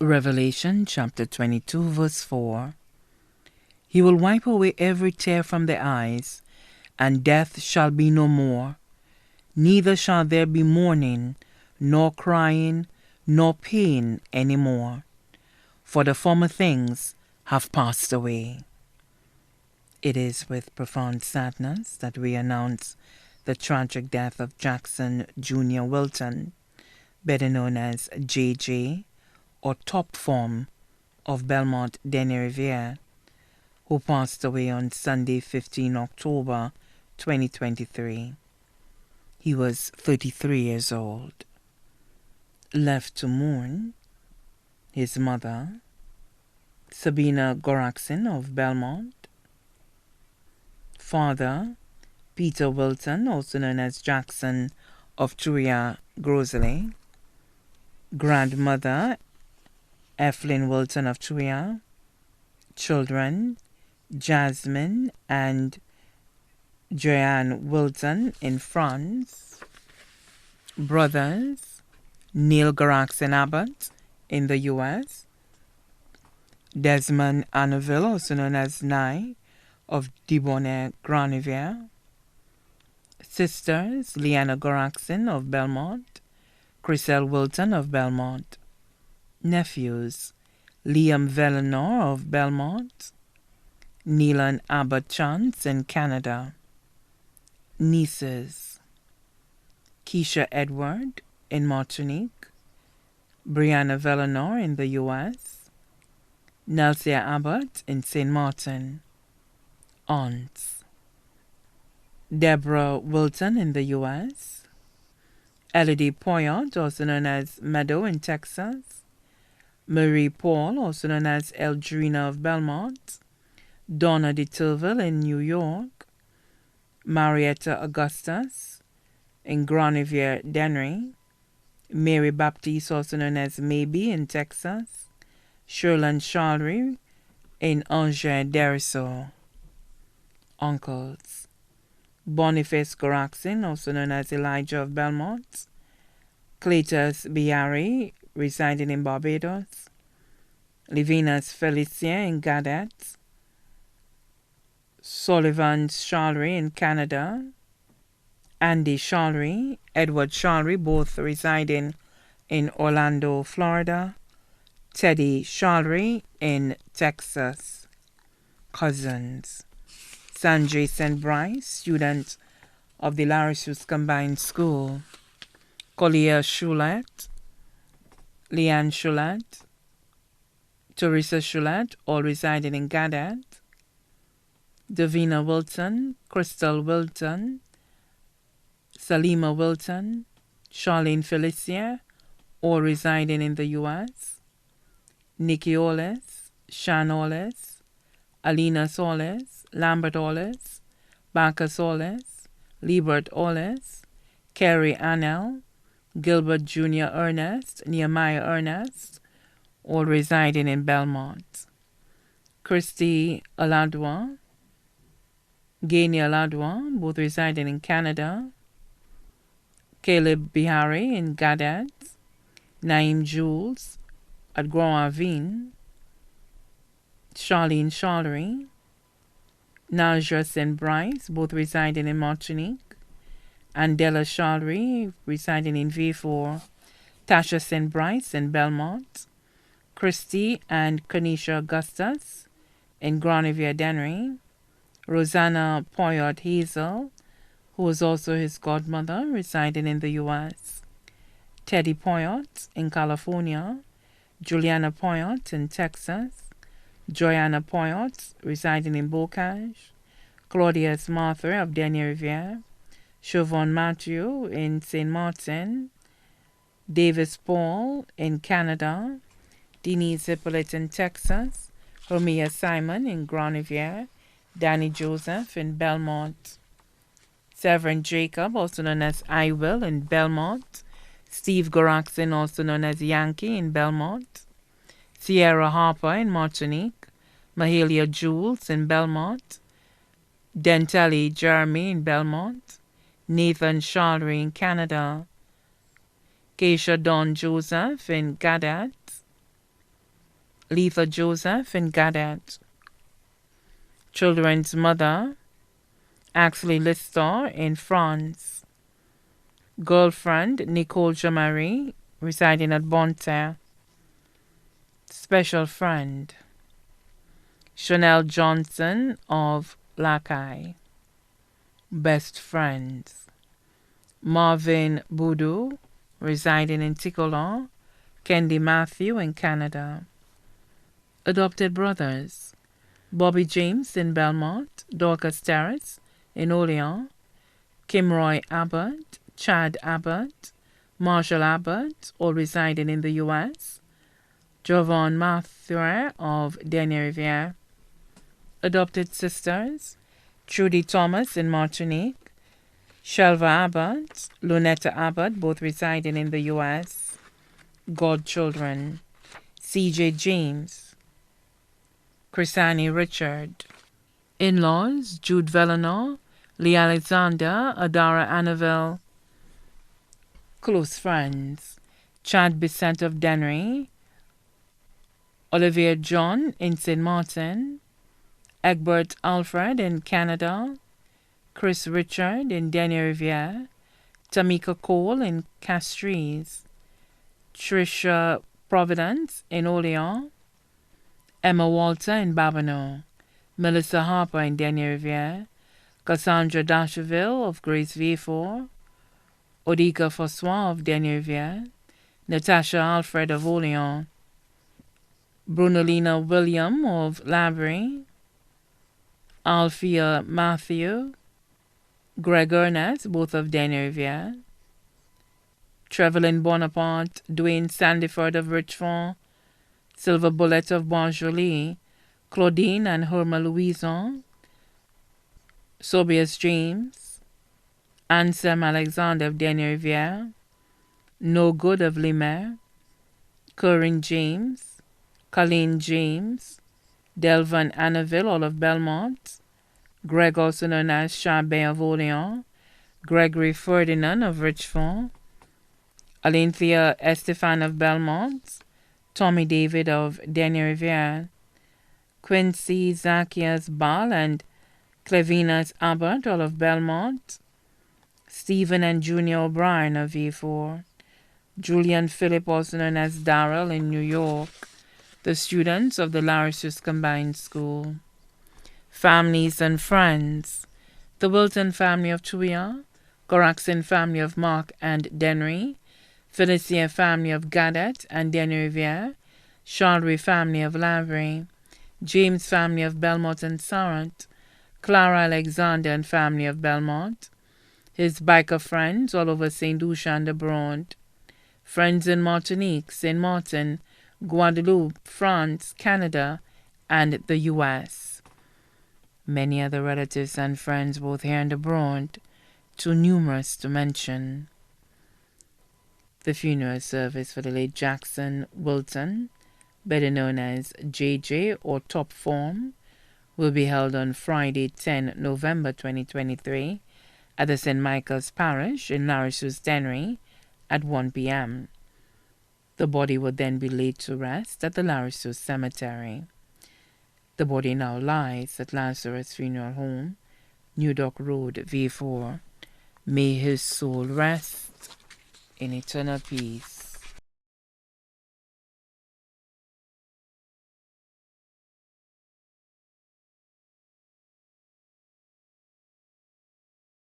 Revelation chapter 22 verse 4. He will wipe away every tear from their eyes, and death shall be no more. Neither shall there be mourning, nor crying, nor pain any more. For the former things have passed away. It is with profound sadness that we announce the tragic death of Jackson Junior Wilton, better known as JJ, or top form of Belmont Denny Riviere, who passed away on Sunday, 15 October 2023. He was 33 years old. Left to mourn, his mother, Sabina Goraxin of Belmont, father, Peter Wilton, also known as Jackson of Turia Grosley, grandmother, Evelyn Wilton of Turia, children, Jasmine and Joanne Wilton in France, brothers, Neil Garaxon Abbott in the U.S., Desmond Anneville, also known as Nye, of Dibonnet Grand Riviere, sisters, Leanna Garaxon of Belmont, Chriselle Wilton of Belmont, nephews, Liam Vellenor of Belmont, Neelan Abbott Chance in Canada, nieces, Keisha Edward in Martinique, Brianna Vellenor in the U.S., Nelsia Abbott in St. Martin, aunts, Deborah Wilton in the U.S., Elodie Poyot, also known as Meadow in Texas, Marie Paul, also known as Eldrina of Belmont, Donna de Turville in New York, Marietta Augustus in Grand Riviere Dennery, Mary Baptiste, also known as Maybe in Texas, Sherland Charlery in Angers Deriso, uncles, Boniface Goraxin, also known as Elijah of Belmont, Cletus Biari, residing in Barbados, Levinas Felicien in Gadet, Sullivan Charlery in Canada, Andy Charlery, Edward Charlery, both residing in Orlando, Florida, Teddy Charlery in Texas, cousins, Sanjay St. Bryce, student of the Larishus Combined School, Collier Choulette, Leanne Choulette, Teresa Choulette, all residing in Gadat, Davina Wilton, Crystal Wilton, Salima Wilton, Charlene Felicia, all residing in the U.S., Nikki Oles, Shan Oles, Alina Soles, Lambert Oles, Bacchus Oles, Liebert Oles, Kerry Annell, Gilbert Jr. Ernest, Nehemiah Ernest, all residing in Belmont, Christy Aladwa, Gaini Aladwa, both residing in Canada, Caleb Bihari in Gadat, Naim Jules at Grand Ravine, Charlene Charlery, Naja St. Bryce, both residing in Martinique, Andela Charlery, residing in V4, Tasha St. Bryce in Belmont, Christy and Kanisha Augustus in Grand Riviere Dennery, Rosanna Poyot Hazel, who was also his godmother, residing in the U.S., Teddy Poyot in California, Juliana Poyot in Texas, Joanna Poyot, residing in Bocage, Claudius Martha of Denny Riviere, Siobhan Matthew in St. Martin, Davis Paul in Canada, Denise Hippolyte in Texas, Romea Simon in Grand Riviere, Danny Joseph in Belmont, Severin Jacob, also known as I Will in Belmont, Steve Goraxin, also known as Yankee in Belmont, Sierra Harper in Martinique, Mahalia Jules in Belmont, Dentelli Jeremy in Belmont, Nathan Charlery in Canada, Keisha Don Joseph in Gadat, Letha Joseph in Gadet. Children's mother, Axley Lister in France. Girlfriend, Nicole Jamari, residing at Bonterre. Special friend, Chanel Johnson of Lakai. Best friends, Marvin Boudou, residing in Ticola. Kendi Matthew in Canada. Adopted brothers, Bobby James in Belmont, Dorcas Terrace in Olean, Kimroy Abbott, Chad Abbott, Marshall Abbott, all residing in the U.S., Jovan Mathurin of Denier Riviere. Adopted sisters, Trudy Thomas in Martinique, Shelva Abbott, Lunetta Abbott, both residing in the U.S. Godchildren, C.J. James, Chrisani Richard. In-laws, Jude Vellenor, Lee Alexander, Adara Annabelle. Close friends, Chad Bissett of Dennery, Olivier John in St. Martin, Egbert Alfred in Canada, Chris Richard in Denier Riviere, Tamika Cole in Castries, Trisha Providence in Olean, Emma Walter in Babonneau, Melissa Harper in Denier Riviere, Cassandra Dasheville of Grace Vieux-Fort, Odika Fossois of Denier Riviere, Natasha Alfred of Olean, Brunolina William of Labrie, Althea Matthew, Greg Ernest, both of Denier Riviere, Trevelyn Bonaparte, Dwayne Sandiford of Richmond, Silver Bullet of Bonjolie, Claudine and Herma Louison, Sobius James, Anselm Alexander of Denier Riviere, No Good of Limer, Corinne James, Colleen James, Delvan Annaville, all of Belmont, Greg, also known as Charbet of Orléans, Gregory Ferdinand of Richmond, Alenthea Estefan of Belmont, Tommy David of Denier Riviere, Quincy Zacchaeus Ball and Clevinas Abbott, all of Belmont, Stephen and Junior O'Brien of V4, Julian Phillip, also known as Darrell in New York, the students of the Larissus Combined School. Families and friends, the Wilton family of Tuia, Goraxon family of Mark and Denry, Felicia family of Gadet and Denier Riviere, Charlery family of Lavry, James family of Belmont and Sarant, Clara Alexander and family of Belmont, his biker friends all over St. Lucia and abroad, friends in Martinique, St. Martin, Guadeloupe, France, Canada, and the U.S. Many other relatives and friends both here and abroad, too numerous to mention. The funeral service for the late Jackson Wilton, better known as JJ or Top Form, will be held on Friday, 10 November 2023 at the St. Michael's Parish in Larissus Dennery at 1 p.m. The body will then be laid to rest at the Larissus Cemetery. The body now lies at Lazarus Funeral Home, New Dock Road, V4. May his soul rest in eternal peace.